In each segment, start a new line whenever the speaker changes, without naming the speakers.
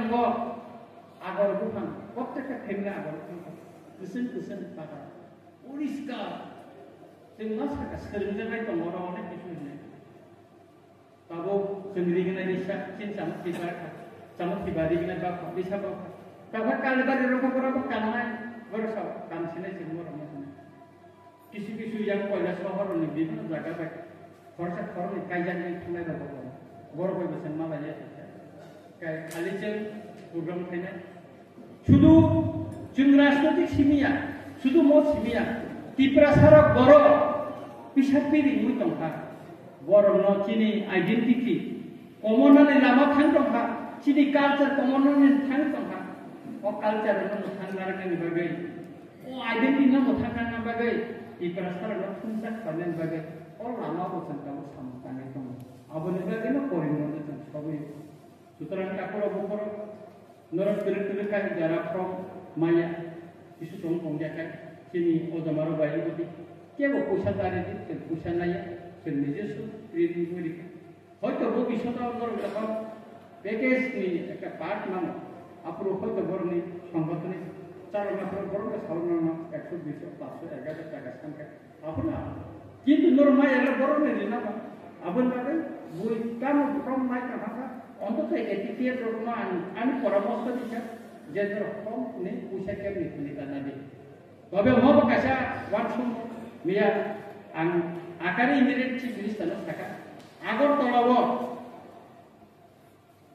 tango agar bukan প্রত্যেকটা ফেমলে agar গোসोन পাতা পরিষ্কার जों मा सोलोंजाबाय दङ अनेक किसुनि ताबो जों रिगनाय रिसा चिन जामुखिबारि गनाय बा बिसाबो ताबा कालबारि रखमफोराबो कानाय बरसाव कामसिनाय जों मरम किसु किसु यां कयला सहरनि बिभिन्न जायगा बाय खरसा खरनि कायजानि थांनाय दङ बरबायबो जों माबाय खालि जों प्रग्राम फैनाय শুধু जों राजनैतिक सिमिया শুধু मत सिमिया टिप्रासारक बर' पिसापिरि मुइ दंखा बर'नो चिनि आइडेन्टिटी कमनानै लामा थां दंखा चिनि कालचार कमनानै थां दंखा अ कालचार नो थांनारनि बागै अ आइडेन्टिटी नो थांनारनि बागै टिप्रासारक नो फुंसा खालामनायनि बागै अ लामा बसनताव सामतानै दं आबोनि बागै नो परिमोन जों सबै सुतरां कापुर बकर नरक तिरक काय जारा फ्रम माया किसु दं दंजाखाय चिनि अजमारो बायदि गति केवल पैसा दारे दिन पैसा नाया जों নিজস্ব रीति परीक्षा হয়তো ভবিষ্যতে আমরা প্যাকেজ নি একটা পার্ট নাম আপরো হয়তো বরনি সংগঠনে চার মাত্র বড় সাধারণ 100 200 500 1000 টাকা সংখ্যা আপনা কিন্তু নরমাই এর বড় নেই না আপন ভাবে বই কাম ফ্রম মাই কথা অন্তত এটিকেট রকমান আমি পরামর্শ দিচ্ছি যে রকম নি পয়সা কেমনি নিতে না দে তবে মব কাছা ওয়াটসন মিয়া আং আকারে ইন্ডিরেক্ট চিফ মিনিস্টার থাকা আগরতলাব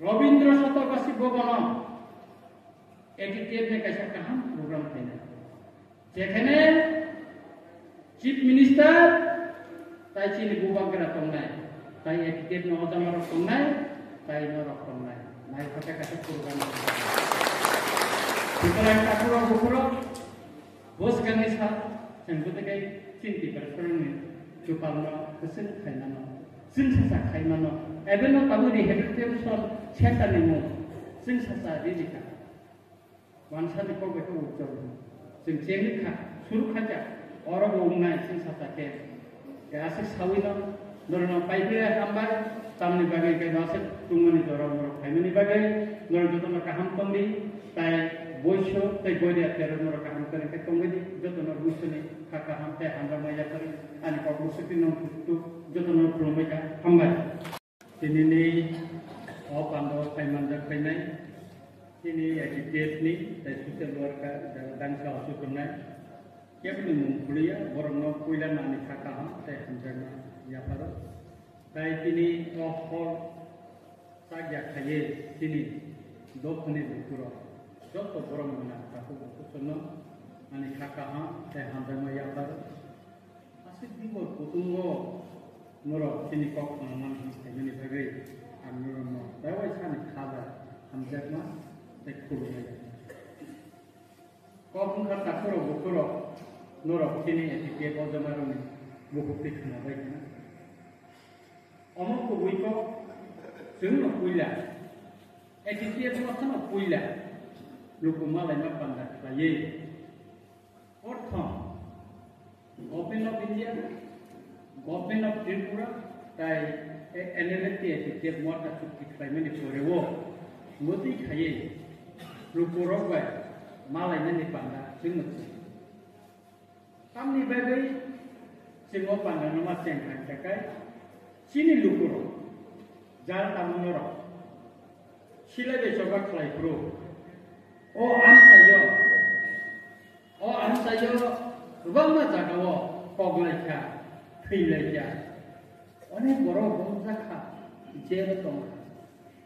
রবীন্দ্র শতবার্ষিক ভবন এটিটিএফ কাছা কাহাম প্রোগ্রাম থাইনা যেখানে চিফ মিনিস্টার তাই চিনি বুবাগরা তংনাই তাই এটিটিএফ নজামার তংনাই তাই নরক তংনাই নাই কথা কাছে প্রোগ্রাম সুতরাং ঠাকুর বুকুর bos kami sah, senggutu kai cinti berperan cupalno kesin kainano, sinsasa kainano, ebeno tamu di hidup son setan nemo, sinsasa didika, wansa di kau betul ucap, sing cemika, suruh kaca, orang umumnya sinsasa ke, ya asik sawino, dorong paipira hambar, tamu bagai kai nasib, tunggu dorong kainani bagai, dorong jodoh mereka hampandi, tai বৈশ্য তাই বইয়া তেরো কাম করে তঙ্গি যত বুঝনি কাকা হামতে হামরা মাইয়া করে আনি কর্মসূচি নাম ফুটু যত প্রমাইকা হামবাই তিনি অপান্ডব ফাইমানজা ফাইনাই তিনি এটিটিএফনি তাই সোশ্যাল ওয়ার্কার দাংসা অসুখনাই কেবল মুখলিয়া বরং কইলা নানি কাকা হাম তাই হামজানা ইয়াপার তাই তিনি অফল সাগিয়া খাইয়ে তিনি দক্ষিণে দুপুর যত গরম না তাকে বসন্ন মানে খাকা হা তাই হামজামা ইয়াপার আসে দিব কুতুঙ্গ নর চিনি কক নামান হাইনি ভাগে আর নরম দাওয়াই সানি খাজা হামজামা তাই খুলুই কখন খা তাকর বকর নর চিনি এটিকে বজমারনি বহুতি খানাবাই না অমক বইক जोंनो কইলা এটিকে বসন্ন কইলা Luku malai mapan dah kaya. Ortham, Government of India, Government of Tripura, tai NLT tiap muat tak cukup climate ni forever. Mesti kaya. Luku rogai malai ni pandai singgut. Kami bagai singo pandai nama cengkang cakai. Sini luku rog, jalan tamu norok. Sila becoba kelai pro. Oh ansayo, rumah jagawo, poglaika, pilaiya. Onek borong bongzaka, jero tong.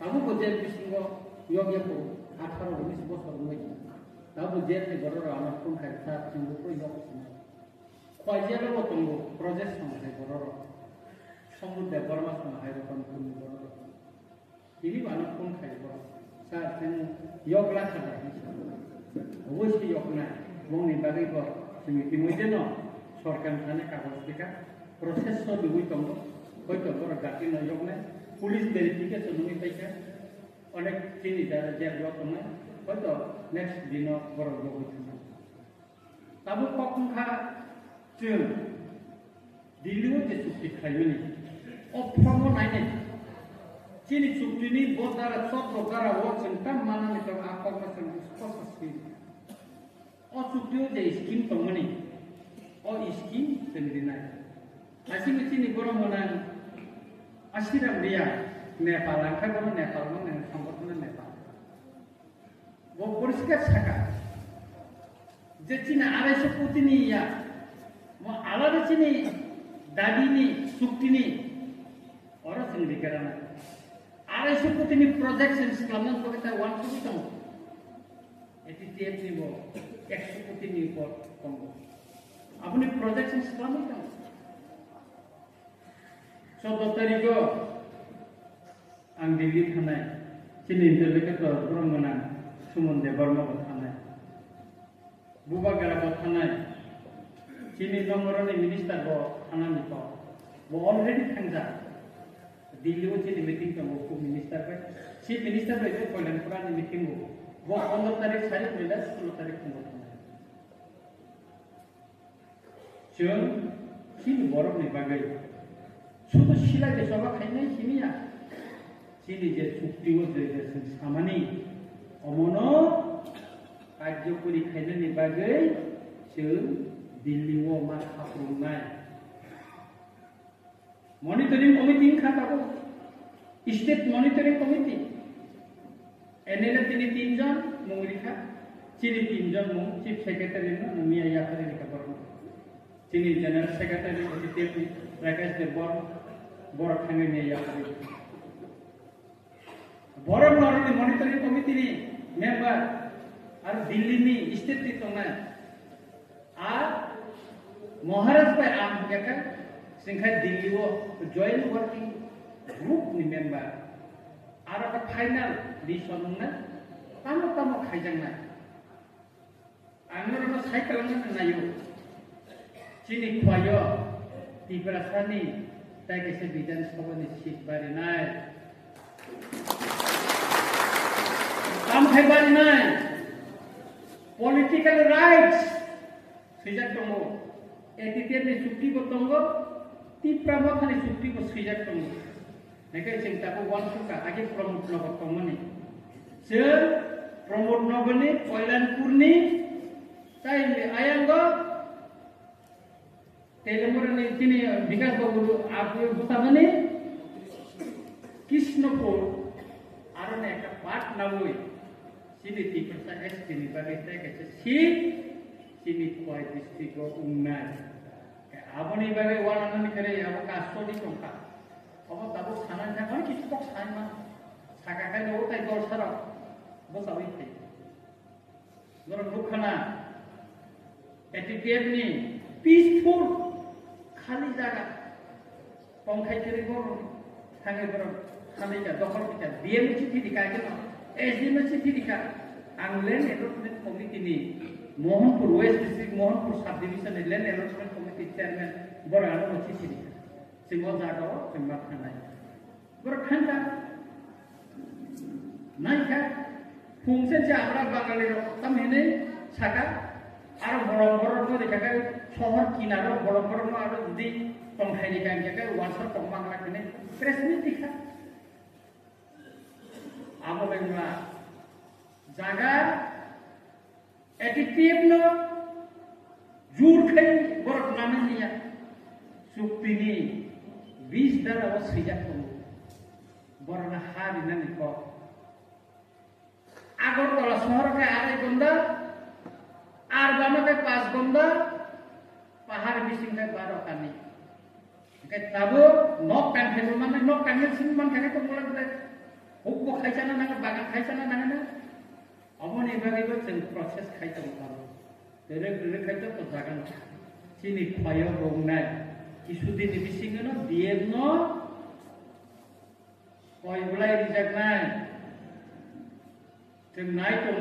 Tabu bojer bisingo, yogi ko, akharo bis bosor moi. Tabu jer ni borong anak pun kaisa, tunggu ko yok. Kuajero ko tunggu, proses sama hai borong. Sanggup deh borong sama hai borong tunggu borong. Ini anak pun kai borong. Saat ini yok lah sama. অবশ্যই আপনার মনে বাড়ি তুমি ইতিমধ্যে সরকার থানে কাগজ টিকা প্রসেস দুই তঙ্গ হয়তো বড় জাতি নয় নাই পুলিশ ভেরিফিকেশন নুই পাইকা অনেক চিনি যারা যে রকম হয়তো নেক্সট দিন বড় বই তাবো কখন খা जों दिल्लीयाव जे चुक्ति खालामो अफ्रामो नायनाय Chini suktini bodara sotro gara watsen tam mana ni tam apa macam kosa skin. O suktiu je skin pemani. O skin sendiri. Asyik chini borong mana asyiram dia Nepal angkat borong Nepal mana sambut mana Nepal. Bo poriskar saka. Je chini arai seputi ni ya. Mo alada chini dadi ni suktini orang sendiri kerana. Arai seputi ni projection selamat kau kita wan seputi tamu. Eti tiap ni bo seputi ni bo tamu. Apa ni projection selamat tamu. So dokter itu ang Delhi tanai, sini interleket orang mana sumun debar mau tanai. Buka gara tanai. Sini nomor ni minister bo tanah ni bo already tangga. Delhi वो चीज़ मीटिंग का वो मिनिस्टर पे chief minister पे जो कोलकाता पुरानी मीटिंग वो 15 तारीख सारी पहले 16 तारीख को होता है चल चीन बरफ नहीं बागै सुबह शिला के सब खाने चिनिया चीनी जे सुक्ति वो जे सामानी अमनो राज्य पूरी खाने नहीं बागै चल दिल्ली वो मार खापुरना Monitoring committee kata ko, state monitoring committee. Enela tini 3 জন mengurika, cini 3 জন meng chief secretary na namia yakari ni kabar. Cini general secretary setiap rakyat debor bor khange ni yakari. Bor ni monitoring committee ni member ar Delhi ni state ni tona ar Maharashtra pe aam yakar sehingga Delhi वो joint working group ni member ada final di sana tamu kajangna anggur no cycle na nayo chini khoyo tibrasani tage se bidan sabani sit bari nai kam khai bari nai political rights sejak tomo etitian ni sukti ko tongo Tipra mau kan sukti ko sejak temu. Mereka cinta ko wan suka aja promote no ko mani. Se promote no bani Koilan Purni time ayang go telemur ni tini bikas babu apu buta mani Kisnopur arane ekta part na hoy. Sini tipra sa sini bagi teke sini koi district ko unnai. Aboni bagai warna ni kere abo kasto di tongka. Abo tabu sanan jangan kita kok sana. Sakakan lo tai gol sarap. Bos awi te. Norang bukhana. Etiquette ni peaceful khali jaga. Pongkai kere gol hangai gol khali jaga dokol kita. Dia mesti dikai kita. SD mesti dikai. Anglen Enrollment Committee ni Mohanpur West District Mohanpur Subdivision Land Enrollment Committee Chairman Borano mesti sini. Semua jaga semua khanai. Berkhanda naikah fungsi siapa bangali tam ini saka ada borong-borong tu dekat shohor kinaro borong-borong ada di pengkhayani kan jaga wansar pembang lagi ni presiden tiga. Apa bagaimana jaga attitude no jur khai borok namen niya sukti ni 20 dara was sejak tu borna hari nani ko agor tola shahar ke are gonda ar bama ke 5 gonda pahar bising ke 12 kami ke tabo nok kan khai man nok kan sin man kan ko bola bole hukbo khaisana na bagan khaisana na amon ibagi ko sen process khaita ko tere khaita to jagan chini phayo rongnai isudin bising no diem no koi bulai rijak nai tem nai to